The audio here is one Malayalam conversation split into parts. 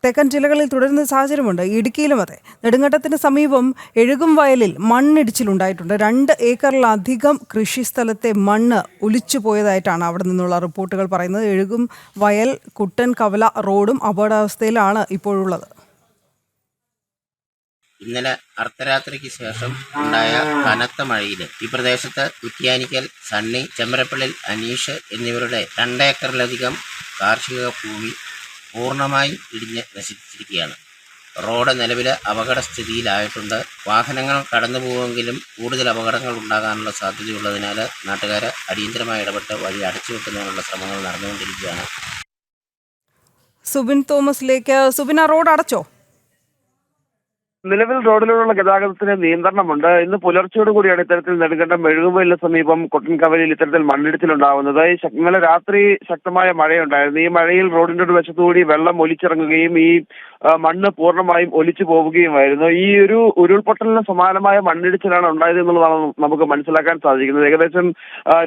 തെക്കൻ ജില്ലകളിൽ തുടരുന്ന സാഹചര്യമുണ്ട്. ഇടുക്കിയിലും അതെ. നെടുങ്കണ്ടത്തിന് സമീപം എഴുകും വയലിൽ മണ്ണിടിച്ചിലുണ്ടായിട്ടുണ്ട്. 2 ഏക്കറിലധികം കൃഷിസ്ഥലത്തെ മണ്ണ് ഒലിച്ചു പോയതായിട്ടാണ് അവിടെ നിന്നുള്ള റിപ്പോർട്ടുകൾ പറയുന്നത്. എഴുകും വയൽ കുട്ടൻ കവല റോഡും അപകടാവസ്ഥയിലാണ് ഇപ്പോഴുള്ളത്. ഇന്നലെ അർദ്ധരാത്രിക്ക് ശേഷം ഉണ്ടായ കനത്ത മഴയിൽ ഈ പ്രദേശത്ത് കുറ്റ്യാനിക്കൽ, സണ്ണി, ചെമ്മരപ്പള്ളിൽ അനീഷ് എന്നിവരുടെ 2 ഏക്കറിലധികം കാർഷിക ഭൂമി പൂർണ്ണമായും ഇടിഞ്ഞ് നശിച്ചിരിക്കുകയാണ്. റോഡ് നിലവിൽ അപകടസ്ഥിതിയിലായിട്ടുണ്ട്. വാഹനങ്ങൾ കടന്നു പോകുമെങ്കിലും കൂടുതൽ അപകടങ്ങൾ ഉണ്ടാകാനുള്ള സാധ്യതയുള്ളതിനാൽ നാട്ടുകാർ അടിയന്തരമായി ഇടപെട്ട് വഴി അടച്ചു വെക്കുന്നതിനുള്ള ശ്രമങ്ങൾ നടന്നുകൊണ്ടിരിക്കുകയാണ്. സുബിൻ തോമസിലേക്ക്. സുബിൻ, ആ റോഡ് അടച്ചോ? നിലവിൽ റോഡിലൂടെയുള്ള ഗതാഗതത്തിന് നിയന്ത്രണമുണ്ട്. ഇന്ന് പുലർച്ചയോടുകൂടിയാണ് ഇത്തരത്തിൽ നെടുങ്കണ്ടം മെഴുകുമ്പലിന് സമീപം കൊട്ടൻകവലയിൽ ഇത്തരത്തിൽ മണ്ണിടിച്ചിലുണ്ടാവുന്നത്. ഇന്നലെ രാത്രി ശക്തമായ മഴയുണ്ടായിരുന്നു. ഈ മഴയിൽ റോഡിന്റെ ഒരു വശത്തുകൂടി വെള്ളം ഒലിച്ചിറങ്ങുകയും ഈ മണ്ണ് പൂർണ്ണമായും ഒലിച്ചു പോവുകയുമായിരുന്നു. ഈ ഒരു ഉരുൾപൊട്ടലിന് സമാനമായ മണ്ണിടിച്ചിലാണ് ഉണ്ടായത് എന്നുള്ളതാണ് നമുക്ക് മനസ്സിലാക്കാൻ സാധിക്കുന്നത്. ഏകദേശം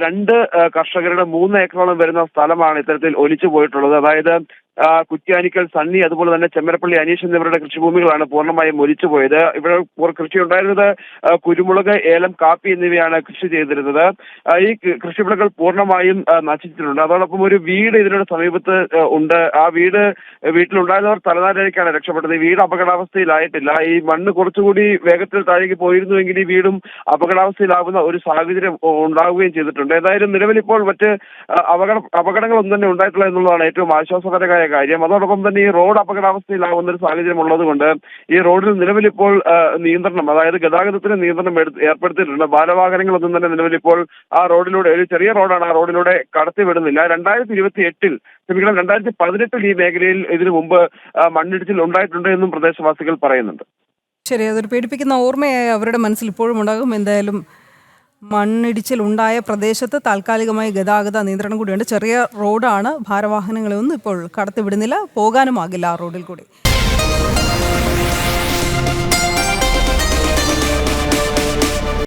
2 കർഷകരുടെ 3 ഏക്കറോളം വരുന്ന സ്ഥലമാണ് ഇത്തരത്തിൽ ഒലിച്ചു പോയിട്ടുള്ളത്. അതായത് കുറ്റ്യാനിക്കൽ, സണ്ണി, അതുപോലെ തന്നെ ചെമ്മരപ്പള്ളി അനീഷ് എന്നിവരുടെ കൃഷിഭൂമികളാണ് പൂർണ്ണമായും ഒലിച്ചുപോയത്. ഇവിടെ കൃഷി ഉണ്ടായിരുന്നത് കുരുമുളക്, ഏലം, കാപ്പി എന്നിവയാണ് കൃഷി ചെയ്തിരുന്നത്. ഈ കൃഷിവിളകൾ പൂർണ്ണമായും നശിച്ചിട്ടുണ്ട്. അതോടൊപ്പം ഒരു വീട് ഇതിനോട് സമീപത്ത് ഉണ്ട്. ആ വീട്ടിലുണ്ടായിരുന്നവർ തലനാരിഴയ്ക്കാണ് രക്ഷപ്പെട്ടത്. ഈ വീട് അപകടാവസ്ഥയിലായിട്ടില്ല. ഈ മണ്ണ് കുറച്ചുകൂടി വേഗത്തിൽ താഴേക്ക് പോയിരുന്നുവെങ്കിൽ ഈ വീടും അപകടാവസ്ഥയിലാവുന്ന ഒരു സാഹചര്യം ഉണ്ടാവുകയും ചെയ്തിട്ടുണ്ട്. ഏതായാലും നിലവിലിപ്പോൾ മറ്റ് അപകടങ്ങളൊന്നും തന്നെ ഉണ്ടായിട്ടില്ല എന്നുള്ളതാണ് ഏറ്റവും ആശ്വാസകരമായ കാര്യം. അതോടൊപ്പം തന്നെ ഈ റോഡ് അപകടാവസ്ഥയിലാവുന്ന ഒരു സാഹചര്യം ഉള്ളതുകൊണ്ട് ഈ റോഡിൽ നിലവിലിപ്പോൾ നിയന്ത്രണം, അതായത് ഗതാഗതത്തിന് നിയന്ത്രണം ഏർപ്പെടുത്തിയിട്ടുണ്ട്. ബാലവാഹനങ്ങളൊന്നും തന്നെ നിലവിലിപ്പോൾ ആ റോഡിലൂടെ, ഒരു ചെറിയ റോഡാണ്, ആ റോഡിലൂടെ കടത്തിവിടുന്നില്ല. 2018 ഈ മേഖലയിൽ ഇതിനു മുമ്പ് മണ്ണിടിച്ചിൽ ഉണ്ടായിട്ടുണ്ട് എന്നും പ്രദേശവാസികൾ പറയുന്നുണ്ട്. ശരി, അതൊരു പേടിപ്പിക്കുന്ന ഓർമ്മയായി അവരുടെ മനസ്സിൽ ഇപ്പോഴും ഉണ്ടാകും. എന്തായാലും മണ്ണിടിച്ചിലുണ്ടായ പ്രദേശത്ത് താൽക്കാലികമായി ഗതാഗത നിയന്ത്രണം കൂടിയുണ്ട്. ചെറിയ റോഡാണ്, ഭാരവാഹനങ്ങളെ ഒന്നും ഇപ്പോൾ കടത്തിവിടുന്നില്ല, പോകാനുമാകില്ല ആ റോഡിൽ കൂടി.